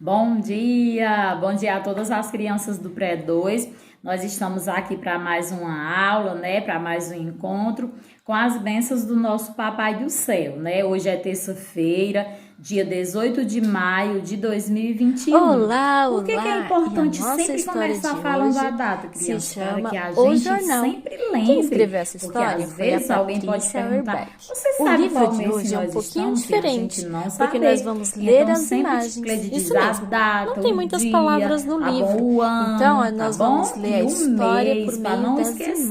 Bom dia a todas as crianças do Pré 2. Nós estamos aqui para mais uma aula, né? Para mais um encontro com as bênçãos do nosso Papai do Céu, né? Hoje é terça-feira, dia 18 de maio de 2021. Olá, Por que é E a importante nossa sempre história começar de falando a hoje data, se criança? Para chama que a O gente Jornal. sempre Quem lembre, escreveu essa porque história às foi a vezes alguém pode Patrícia perguntar: Auerbach. você O sabe livro qual de mês que hoje é um nós pouquinho estamos? E a gente diferente, não porque nós saber. vamos ler Então, as sempre te imagens. Cleide diz Isso a mesmo. Não data, tem o muitas dia, palavras no tá bom? livro. O Então, ano, tá nós vamos bom? ler E a o história por mês, para meio não das esquecer, tá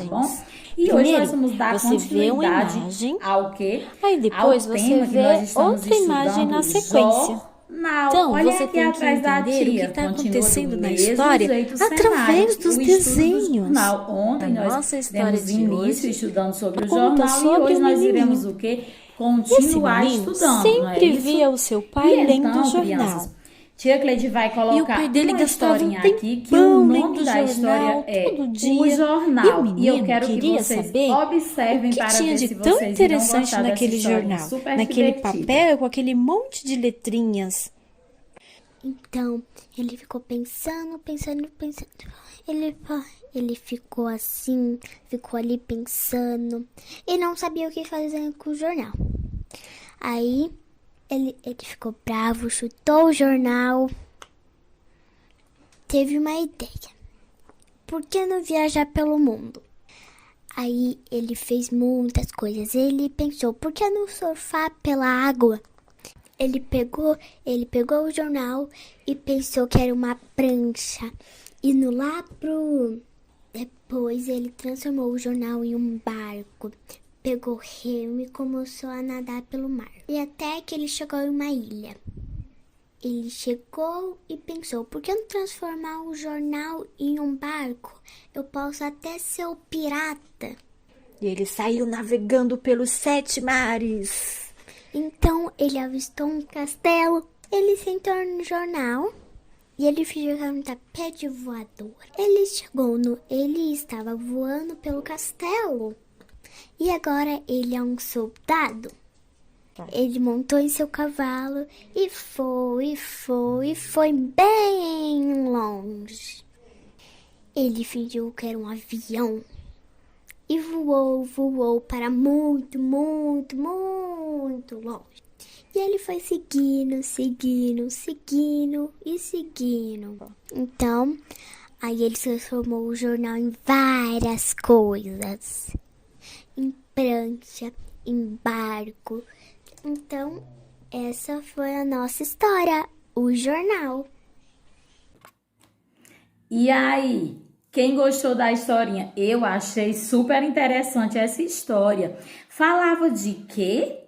bom? imagens. E hoje nós Primeiro, vamos dar você vê uma continuidade imagem, ao quê? aí Ao depois você tema que nós vê estamos outra imagem na estudando, sequência. jornal. Então, Olha você aqui tem que atrás da entender o que tia. está Continua do acontecendo na mesmo história jeito o cenário, através dos o estudo do desenhos. jornal. A Ontem nós nossa história demos de início hoje estudando sobre o conta jornal e sobre hoje o nós iremos menininho. o quê? Esse Continuar menino estudando, não é sempre isso? via o seu pai E lendo o então, jornal. crianças, tia Cleide vai E o pai colocar dele uma gastava um historinha aqui que o tempão nome lendo o da história jornal é todo O dia. E o Jornal. E eu menino quero que queria vocês saber o observem que para tinha ver de se tão vocês irão interessante gostar dessa naquele historinha jornal, super naquele divertida. papel com aquele monte de letrinhas. Então, ele ficou pensando. Ele ficou assim, ficou ali pensando e não sabia o que fazer com o jornal. Aí, ele ficou bravo, chutou o jornal. Teve uma ideia. Por que não viajar pelo mundo? Aí, ele fez muitas coisas. Ele pensou, por que não surfar pela água? Ele pegou o jornal e pensou que era uma prancha. Indo lá pro... Depois ele transformou o jornal em um barco. Pegou remo e começou a nadar pelo mar. E até que ele chegou em uma ilha. Ele chegou e pensou, por que não transformar o jornal em um barco? Eu posso até ser o pirata. E ele saiu navegando pelos 7 mares. Então ele avistou um castelo. Ele sentou no jornal e ele fingiu que era um tapete voador. Ele estava voando pelo castelo. E agora ele é um soldado. Ele montou em seu cavalo e foi bem longe. Ele fingiu que era um avião. E voou para muito longe. E ele foi seguindo. Então, aí ele transformou o jornal em várias coisas. Em prancha, em barco. Então, essa foi a nossa história, o jornal. E aí, quem gostou da historinha? Eu achei super interessante essa história. Falava de quê?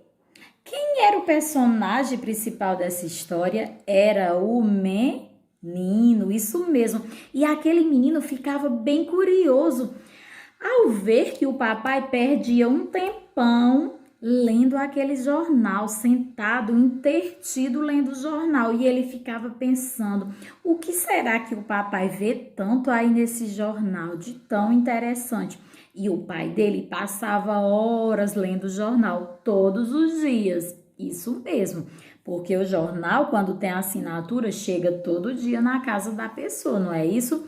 Quem era o personagem principal dessa história? Era o menino, isso mesmo. E aquele menino ficava bem curioso ao ver que o papai perdia um tempão lendo aquele jornal, sentado, entretido lendo o jornal. E ele ficava pensando, o que será que o papai vê tanto aí nesse jornal de tão interessante? E o pai dele passava horas lendo o jornal todos os dias. Isso mesmo, porque o jornal, quando tem assinatura, chega todo dia na casa da pessoa, não é isso?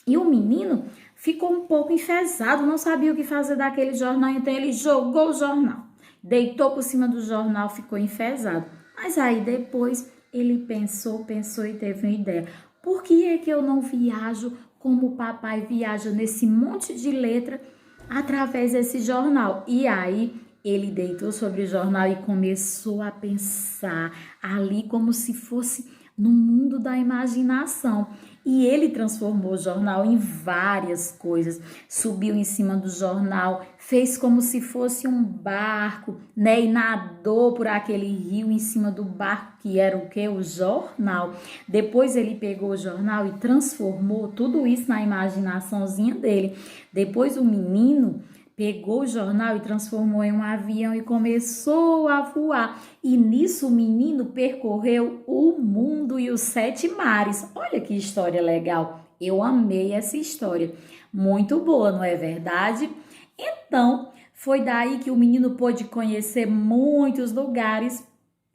E o menino ficou um pouco enfesado, não sabia o que fazer daquele jornal, então ele jogou o jornal, deitou por cima do jornal, ficou enfesado. Mas aí depois ele pensou e teve uma ideia. Por que é que eu não viajo como o papai viaja nesse monte de letra através desse jornal? E aí ele deitou sobre o jornal e começou a pensar ali como se fosse no mundo da imaginação. E ele transformou o jornal em várias coisas. Subiu em cima do jornal, fez como se fosse um barco, né? E nadou por aquele rio em cima do barco, que era o quê? O jornal. Depois ele pegou o jornal e transformou tudo isso na imaginaçãozinha dele. Depois o menino pegou o jornal e transformou em um avião e começou a voar. E nisso o menino percorreu o mundo e os 7 mares. Olha que história legal. Eu amei essa história. Muito boa, não é verdade? Então, foi daí que o menino pôde conhecer muitos lugares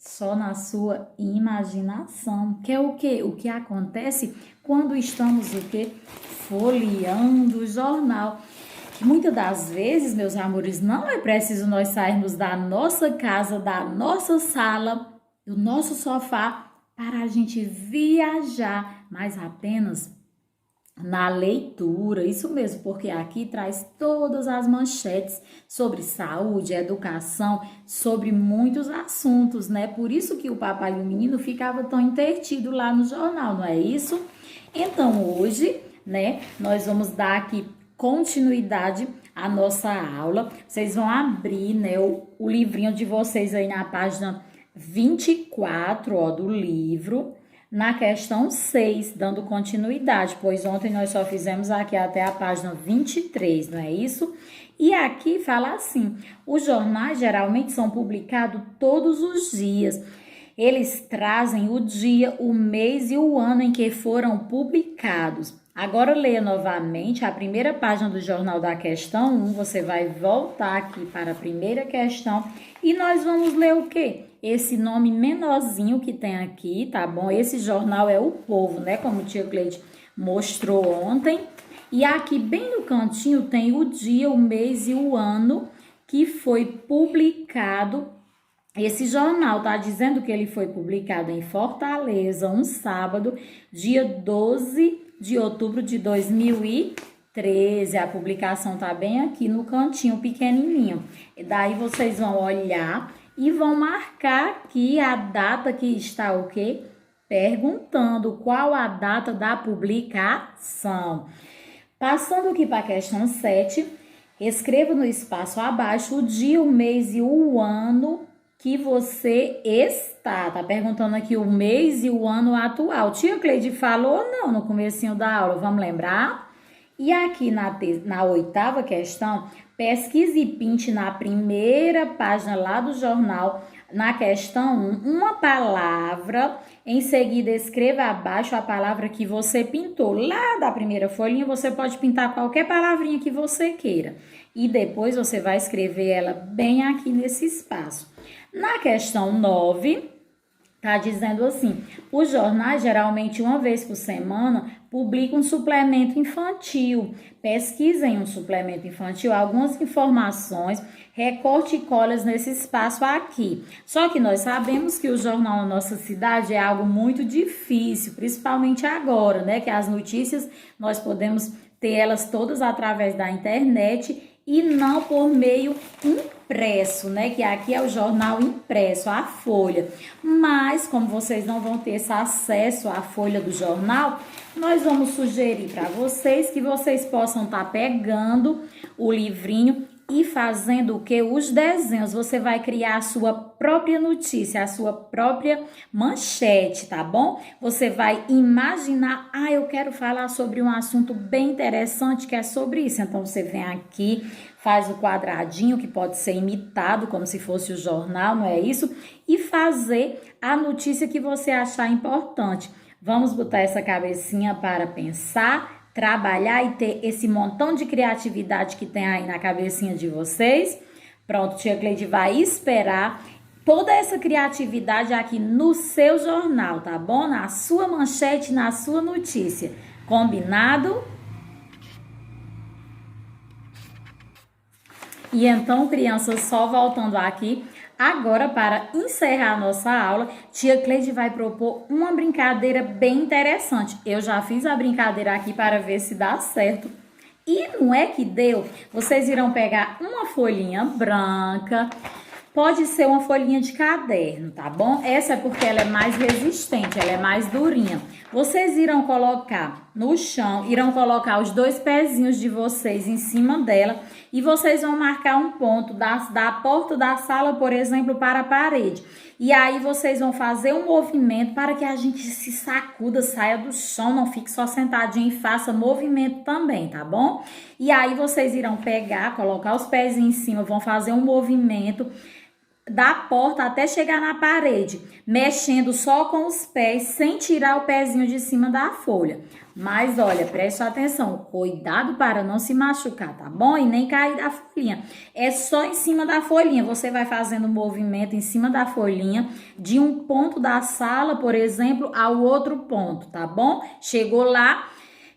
Só na sua imaginação. Que é o quê? O que acontece quando estamos o quê? Folheando o jornal. Que muitas das vezes, meus amores, não é preciso nós sairmos da nossa casa, da nossa sala, do nosso sofá, para a gente viajar, mas apenas na leitura, isso mesmo, porque aqui traz todas as manchetes sobre saúde, educação, sobre muitos assuntos, né? Por isso que o papai e o menino ficava tão entretido lá no jornal, não é isso? Então hoje, né, nós vamos dar aqui continuidade à nossa aula. Vocês vão abrir, né, o livrinho de vocês aí na página 24, ó, do livro, na questão 6, dando continuidade, pois ontem nós só fizemos aqui até a página 23, não é isso? E aqui fala assim: os jornais geralmente são publicados todos os dias. Eles trazem o dia, o mês e o ano em que foram publicados. Agora leia novamente a primeira página do Jornal da Questão 1, você vai voltar aqui para a primeira questão e nós vamos ler o quê? Esse nome menorzinho que tem aqui, tá bom? Esse jornal é O Povo, né? Como o tio Cleide mostrou ontem. E aqui bem no cantinho tem o dia, o mês e o ano que foi publicado. Esse jornal tá dizendo que ele foi publicado em Fortaleza, um sábado, dia 12 de outubro de 2013. A publicação tá bem aqui no cantinho pequenininho. E daí vocês vão olhar e vão marcar aqui a data que está o quê? Perguntando qual a data da publicação. Passando aqui para a questão 7, escreva no espaço abaixo o dia, o mês e o ano que você está. Tá perguntando aqui o mês e o ano atual. Tia Cleide falou ou não no comecinho da aula? Vamos lembrar? E aqui na oitava questão, pesquise e pinte na primeira página lá do jornal, na questão 1, uma palavra. Em seguida, escreva abaixo a palavra que você pintou. Lá da primeira folhinha, você pode pintar qualquer palavrinha que você queira. E depois você vai escrever ela bem aqui nesse espaço. Na questão 9, tá dizendo assim: os jornais, geralmente uma vez por semana, publicam um suplemento infantil. Pesquisem um suplemento infantil, algumas informações, recorte e colas nesse espaço aqui. Só que nós sabemos que o jornal na nossa cidade é algo muito difícil, principalmente agora, né? Que as notícias nós podemos ter elas todas através da internet e não por meio impresso, né? Que aqui é o jornal impresso, a folha. Mas, como vocês não vão ter esse acesso à folha do jornal, nós vamos sugerir para vocês que vocês possam estar pegando o livrinho e fazendo o que? Os desenhos. Você vai criar a sua própria notícia, a sua própria manchete, tá bom? Você vai imaginar, eu quero falar sobre um assunto bem interessante que é sobre isso. Então, você vem aqui, faz o quadradinho que pode ser imitado, como se fosse o jornal, não é isso? E fazer a notícia que você achar importante. Vamos botar essa cabecinha para pensar, trabalhar e ter esse montão de criatividade que tem aí na cabecinha de vocês. Pronto, tia Cleide vai esperar toda essa criatividade aqui no seu jornal, tá bom? Na sua manchete, na sua notícia. Combinado? E então, crianças, só voltando aqui, agora para encerrar a nossa aula, tia Cleide vai propor uma brincadeira bem interessante. Eu já fiz a brincadeira aqui para ver se dá certo. E não é que deu? Vocês irão pegar uma folhinha branca, pode ser uma folhinha de caderno, tá bom? Essa é porque ela é mais resistente, ela é mais durinha. Vocês irão colocar no chão, irão colocar os dois pezinhos de vocês em cima dela e vocês vão marcar um ponto da porta da sala, por exemplo, para a parede. E aí vocês vão fazer um movimento para que a gente se sacuda, saia do chão, não fique só sentadinho e faça movimento também, tá bom? E aí vocês irão pegar, colocar os pés em cima, vão fazer um movimento da porta até chegar na parede, mexendo só com os pés, sem tirar o pezinho de cima da folha. Mas olha, preste atenção, cuidado para não se machucar, tá bom? E nem cair da folhinha. É só em cima da folhinha, você vai fazendo movimento em cima da folhinha, de um ponto da sala, por exemplo, ao outro ponto, tá bom? Chegou lá,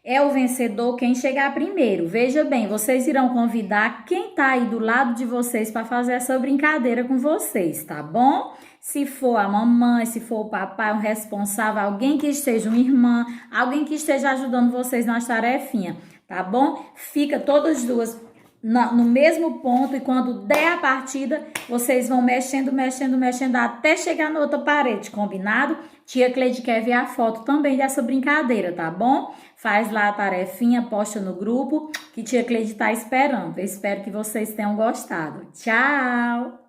é o vencedor quem chegar primeiro. Veja bem, vocês irão convidar quem tá aí do lado de vocês para fazer essa brincadeira com vocês, tá bom? Se for a mamãe, se for o papai, um responsável, alguém que esteja, uma irmã, alguém que esteja ajudando vocês nas tarefinhas, tá bom? Fica todas duas no mesmo ponto e quando der a partida, vocês vão mexendo até chegar na outra parede, combinado? Tia Cleide quer ver a foto também dessa brincadeira, tá bom? Faz lá a tarefinha, posta no grupo que tia Cleide tá esperando. Eu espero que vocês tenham gostado. Tchau!